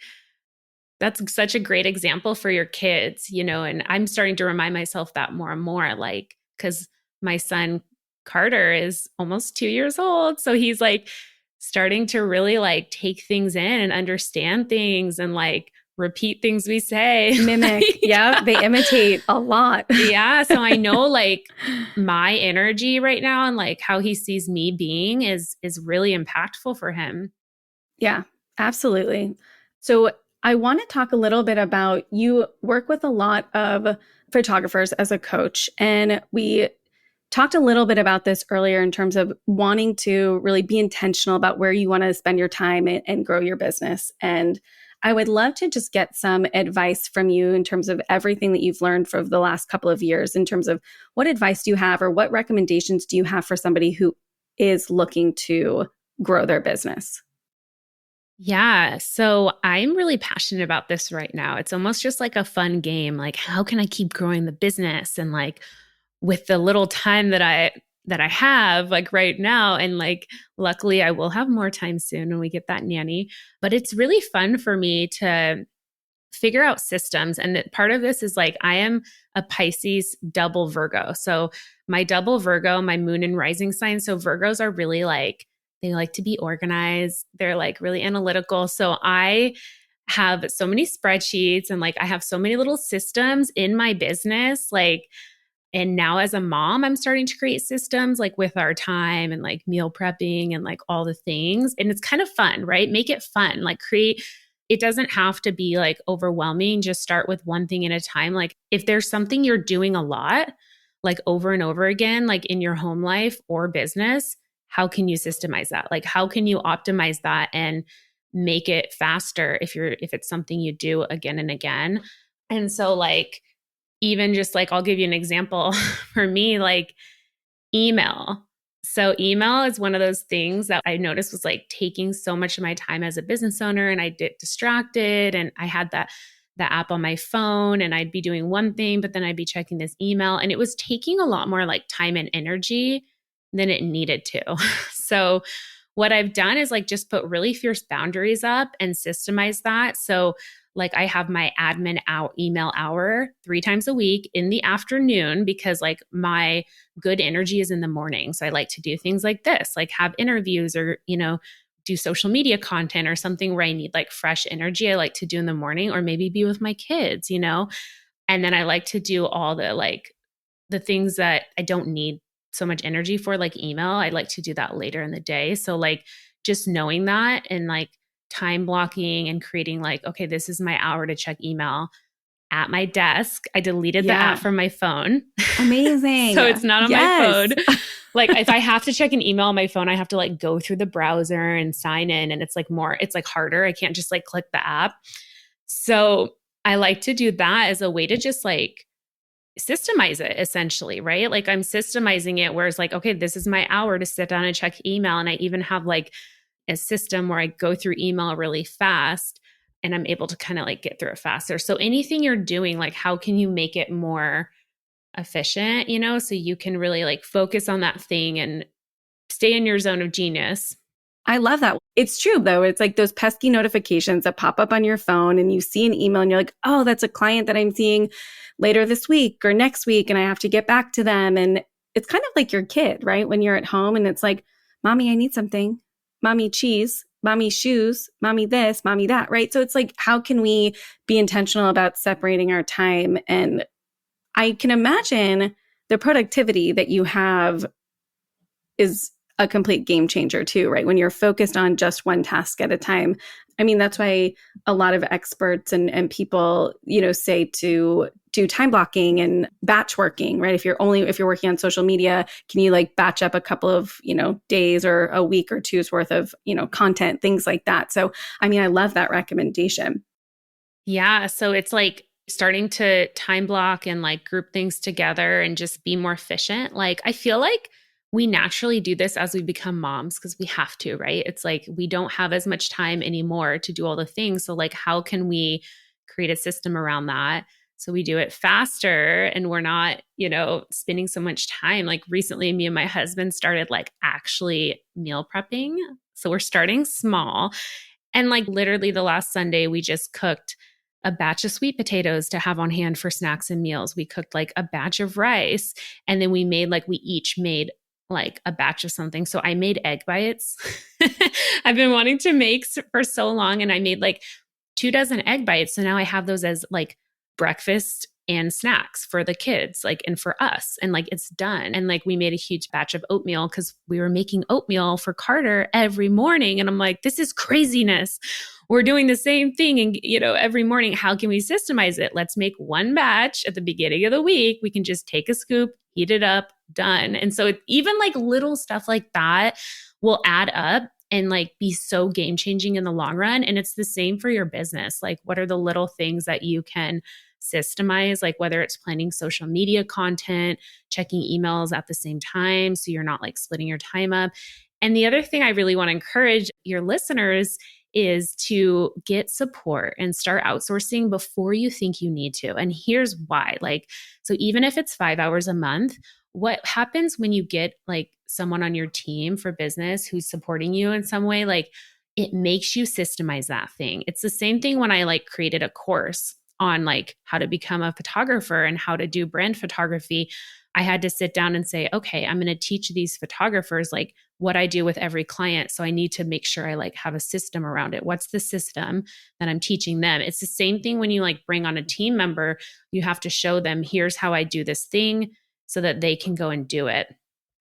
S2: that's such a great example for your kids, and I'm starting to remind myself that more and more, like, because my son Carter is almost 2 years old. So he's like starting to really like take things in and understand things and like repeat things we say.
S1: Mimic. Yeah. They imitate a lot.
S2: Yeah. So I know like my energy right now and like how he sees me being is really impactful for him.
S1: Yeah, absolutely. So I want to talk a little bit about, you work with a lot of photographers as a coach, and we talked a little bit about this earlier in terms of wanting to really be intentional about where you want to spend your time and grow your business. And I would love to just get some advice from you in terms of everything that you've learned for the last couple of years, in terms of what advice do you have or what recommendations do you have for somebody who is looking to grow their business?
S2: Yeah. So I'm really passionate about this right now. It's almost just like a fun game. Like, how can I keep growing the business? And like with the little time that I have like right now, and like luckily I will have more time soon when we get that nanny. But it's really fun for me to figure out systems. And that part of this is like I am a Pisces double Virgo. So my double Virgo, my moon and rising sign. So Virgos are really like, they like to be organized. They're like really analytical. So I have so many spreadsheets and like I have so many little systems in my business. Like, and now as a mom, I'm starting to create systems like with our time and like meal prepping and like all the things. And it's kind of fun, right? Make it fun. Like it doesn't have to be like overwhelming. Just start with one thing at a time. Like if there's something you're doing a lot, like over and over again, like in your home life or business, how can you systemize that? Like, how can you optimize that and make it faster if it's something you do again and again? And so like, even just like, I'll give you an example for me, like email. So email is one of those things that I noticed was like taking so much of my time as a business owner, and I get distracted, and I had the app on my phone, and I'd be doing one thing, but then I'd be checking this email, and it was taking a lot more like time and energy than it needed to. So what I've done is like just put really fierce boundaries up and systemize that. So like I have my admin email hour 3 times a week in the afternoon, because like my good energy is in the morning. So I like to do things like this, like have interviews or, do social media content or something where I need like fresh energy. I like to do in the morning, or maybe be with my kids, and then I like to do all the things that I don't need so much energy for, like email. I'd like to do that later in the day. So like just knowing that and like time blocking and creating like, okay, this is my hour to check email. at my desk. I deleted the
S1: Yeah.
S2: app from my phone.
S1: Amazing.
S2: So it's not on my
S1: Yes.
S2: phone. Like if I have to check an email on my phone, I have to like go through the browser and sign in. And it's like it's like harder. I can't just like click the app. So I like to do that as a way to just like systemize it essentially, right? Like I'm systemizing it where it's like, okay, this is my hour to sit down and check email. And I even have like a system where I go through email really fast and I'm able to kind of like get through it faster. So anything you're doing, like how can you make it more efficient, so you can really like focus on that thing and stay in your zone of genius.
S1: I love that. It's true, though. It's like those pesky notifications that pop up on your phone and you see an email and you're like, oh, that's a client that I'm seeing later this week or next week and I have to get back to them. And it's kind of like your kid, right? When you're at home and it's like, mommy, I need something. Mommy, cheese. Mommy, shoes. Mommy, this. Mommy, that, right? So it's like, how can we be intentional about separating our time? And I can imagine the productivity that you have is a complete game changer too, right? When you're focused on just one task at a time. I mean, that's why a lot of experts and people, say to do time blocking and batch working, right? If you're working on social media, can you like batch up a couple of, days or a week or two's worth of, content, things like that. So, I mean, I love that recommendation.
S2: Yeah. So it's like starting to time block and like group things together and just be more efficient. Like, I feel like we naturally do this as we become moms because we have to, right? It's like we don't have as much time anymore to do all the things. So, like, how can we create a system around that so we do it faster and we're not, spending so much time? Like, recently, me and my husband started like actually meal prepping. So, we're starting small. And like, literally, the last Sunday, we just cooked a batch of sweet potatoes to have on hand for snacks and meals. We cooked like a batch of rice. And then we each made like a batch of something. So I made egg bites. I've been wanting to make for so long. And I made like 24 egg bites. So now I have those as like breakfast and snacks for the kids, like, and for us. And like, it's done. And like, we made a huge batch of oatmeal because we were making oatmeal for Carter every morning. And I'm like, this is craziness. We're doing the same thing. And, every morning, how can we systemize it? Let's make one batch at the beginning of the week. We can just take a scoop, heat it up, done. And so even like little stuff like that will add up and like be so game changing in the long run. And it's the same for your business. Like, what are the little things that you can systemize, like whether it's planning social media content, checking emails at the same time so you're not like splitting your time up. And the other thing I really want to encourage your listeners is to get support and start outsourcing before you think you need to. And here's why. Like, so even if it's 5 hours a month, what happens when you get like someone on your team for business who's supporting you in some way, like it makes you systemize that thing. It's the same thing when I like created a course on like how to become a photographer and how to do brand photography. I had to sit down and say, okay, I'm going to teach these photographers like what I do with every client. So I need to make sure I like have a system around it. What's the system that I'm teaching them? It's the same thing when you like bring on a team member, you have to show them, here's how I do this thing so that they can go and do it.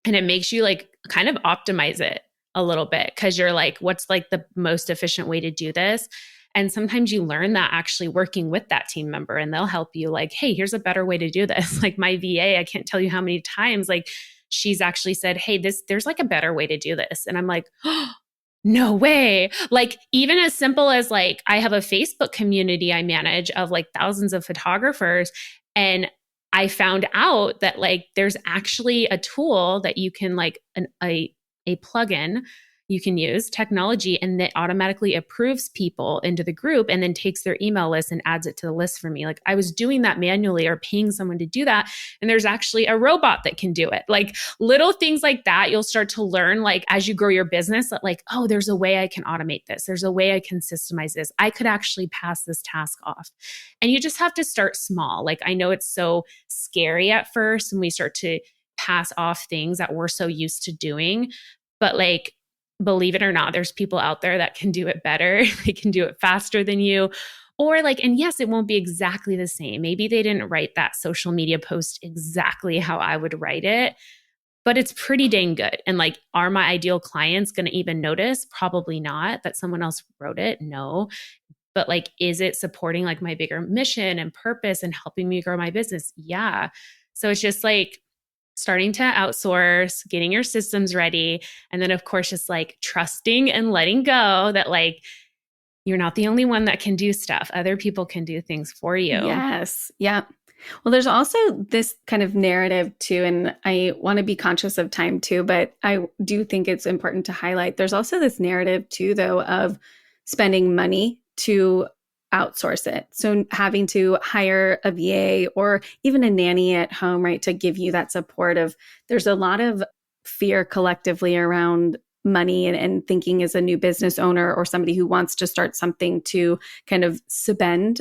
S2: And it makes you like kind of optimize it a little bit because you're like, what's like the most efficient way to do this? And sometimes you learn that actually working with that team member and they'll help you like, hey, here's a better way to do this. Like my VA, I can't tell you how many times like she's actually said, hey, there's like a better way to do this. And I'm like, oh, no way. Like even as simple as like, I have a Facebook community I manage of like thousands of photographers. And I found out that like, there's actually a tool that you can like a plugin you can use technology and that automatically approves people into the group and then takes their email list and adds it to the list for me. Like I was doing that manually or paying someone to do that. And there's actually a robot that can do it. Like little things like that, you'll start to learn like as you grow your business that like, oh, there's a way I can automate this. There's a way I can systemize this. I could actually pass this task off. And you just have to start small. Like I know it's so scary at first when we start to pass off things that we're so used to doing, but like, believe it or not, there's people out there that can do it better. They can do it faster than you. Or like, and yes, it won't be exactly the same. Maybe they didn't write that social media post exactly how I would write it, but it's pretty dang good. And like, are my ideal clients going to even notice? Probably not. That someone else wrote it? No. but like, is it supporting like my bigger mission and purpose and helping me grow my business? Yeah. So it's just like starting to outsource, getting your systems ready. And then of course, just like trusting and letting go that like, you're not the only one that can do stuff. Other people can do things for you.
S1: Yes. Yeah. Well, there's also this kind of narrative too, and I want to be conscious of time too, but I do think it's important to highlight. There's also this narrative too, though, of spending money to outsource it. So having to hire a VA or even a nanny at home, right, to give you that support of, there's a lot of fear collectively around money and thinking as a new business owner or somebody who wants to start something to kind of spend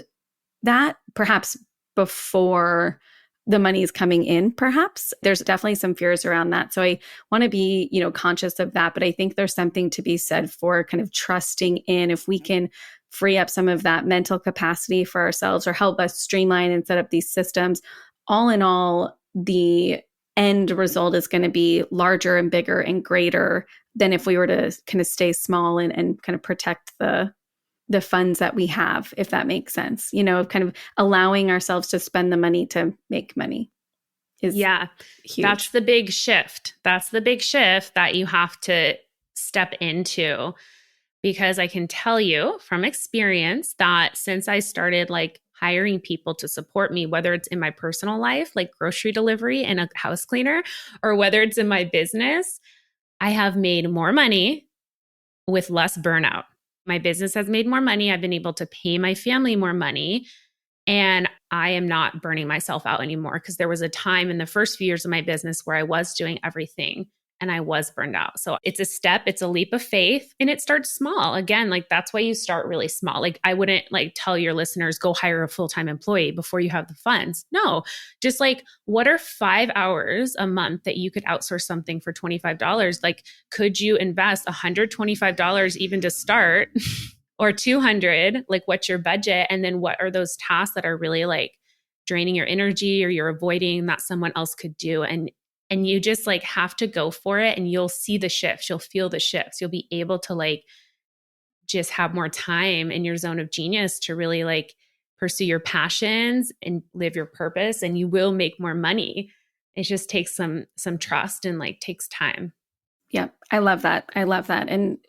S1: that perhaps before the money is coming in, perhaps. There's definitely some fears around that. So I want to be, conscious of that. But I think there's something to be said for kind of trusting in, if we can free up some of that mental capacity for ourselves or help us streamline and set up these systems. All in all, the end result is going to be larger and bigger and greater than if we were to kind of stay small and kind of protect the funds that we have, if that makes sense, of kind of allowing ourselves to spend the money to make money is huge.
S2: That's the big shift. That's the big shift that you have to step into, because I can tell you from experience that since I started like hiring people to support me, whether it's in my personal life, like grocery delivery and a house cleaner, or whether it's in my business, I have made more money with less burnout. My business has made more money. I've been able to pay my family more money, and I am not burning myself out anymore, because there was a time in the first few years of my business where I was doing everything and I was burned out. So it's a step, it's a leap of faith, and it starts small. Again, like that's why you start really small. Like I wouldn't like tell your listeners, go hire a full-time employee before you have the funds. No, just like, what are 5 hours a month that you could outsource something for $25? Like, could you invest $125 even to start or 200? Like, what's your budget? And then what are those tasks that are really like draining your energy or you're avoiding that someone else could do? And you just like have to go for it, and you'll see the shifts. You'll feel the shifts. You'll be able to like just have more time in your zone of genius to really like pursue your passions and live your purpose, and you will make more money. It just takes some trust and like takes time.
S1: Yeah, I love that. I love that. And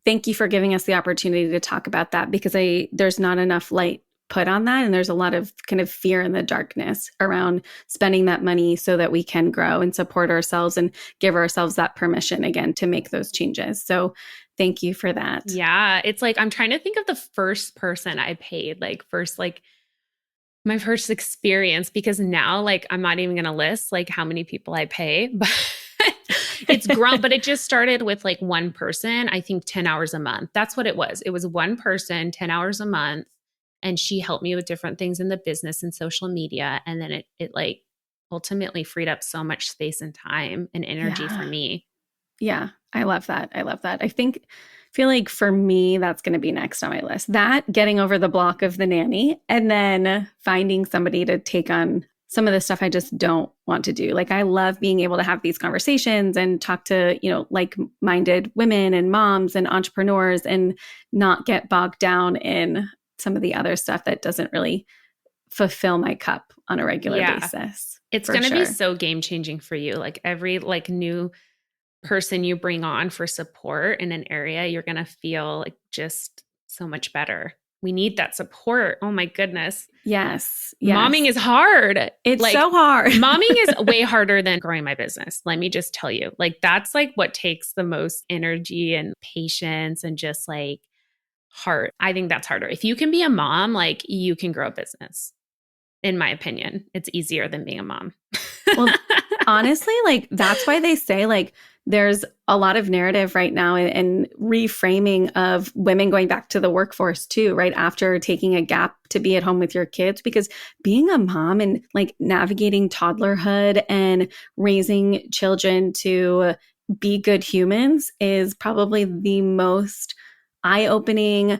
S1: thank you for giving us the opportunity to talk about that, because there's not enough light put on that. And there's a lot of kind of fear in the darkness around spending that money so that we can grow and support ourselves and give ourselves that permission again to make those changes. So thank you for that.
S2: Yeah. It's like, I'm trying to think of the first person I paid, like my first experience, because now like, I'm not even going to list like how many people I pay, but it's grown, but it just started with like one person, I think 10 hours a month. That's what it was. It was one person, 10 hours a month. And she helped me with different things in the business and social media. And then it like ultimately freed up so much space and time and energy for me.
S1: Yeah. I love that. I love that. Feel like for me, that's going to be next on my list. That, getting over the block of the nanny, and then finding somebody to take on some of the stuff I just don't want to do. Like, I love being able to have these conversations and talk to, like-minded women and moms and entrepreneurs, and not get bogged down in some of the other stuff that doesn't really fulfill my cup on a regular basis.
S2: It's going to be so game changing for you. Like every like new person you bring on for support in an area, you're going to feel like just so much better. We need that support. Oh my goodness.
S1: Yes.
S2: Momming is hard.
S1: It's
S2: like,
S1: so hard.
S2: Momming is way harder than growing my business. Let me just tell you, like, that's like what takes the most energy and patience and just like heart. I think that's harder. If you can be a mom, like you can grow a business. In my opinion, it's easier than being a mom.
S1: Well, honestly, like that's why they say like there's a lot of narrative right now and reframing of women going back to the workforce too, right after taking a gap to be at home with your kids, because being a mom and like navigating toddlerhood and raising children to be good humans is probably the most eye-opening,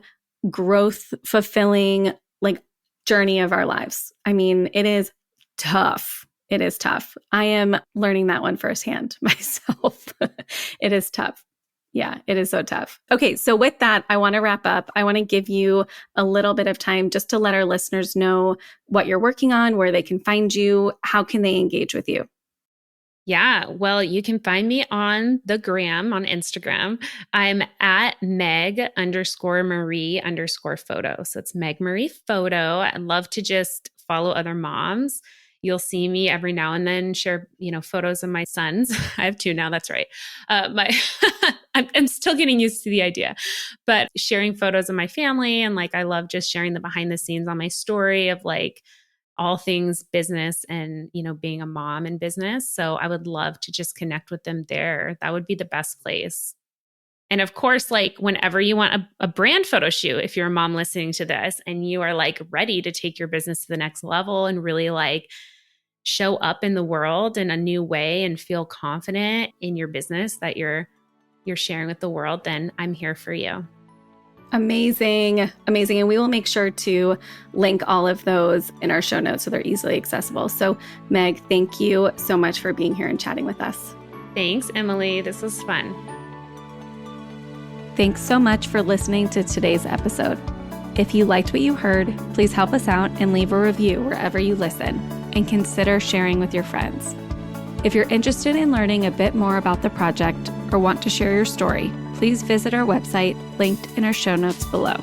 S1: growth fulfilling like journey of our lives. I mean, it is tough. It is tough. I am learning that one firsthand myself. It is tough. Yeah, it is so tough. Okay, so with that, I want to wrap up. I want to give you a little bit of time just to let our listeners know what you're working on, where they can find you, how can they engage with you?
S2: Yeah, well, you can find me on the gram on Instagram. I'm at Meg_Marie_photo. So it's Meg Marie Photo. I love to just follow other moms. You'll see me every now and then share, photos of my sons. I have two now. That's right. My I'm still getting used to the idea, but sharing photos of my family and I love just sharing the behind the scenes on my story of all things business and, being a mom in business. So I would love to just connect with them there. That would be the best place. And of course, whenever you want a brand photo shoot, if you're a mom listening to this and you are ready to take your business to the next level and really show up in the world in a new way and feel confident in your business that you're sharing with the world, then I'm here for you.
S1: Amazing. Amazing. And we will make sure to link all of those in our show notes so they're easily accessible. So Meg, thank you so much for being here and chatting with us.
S2: Thanks, Emily. This was fun.
S1: Thanks so much for listening to today's episode. If you liked what you heard, please help us out and leave a review wherever you listen, and consider sharing with your friends. If you're interested in learning a bit more about the project or want to share your story, please visit our website linked in our show notes below.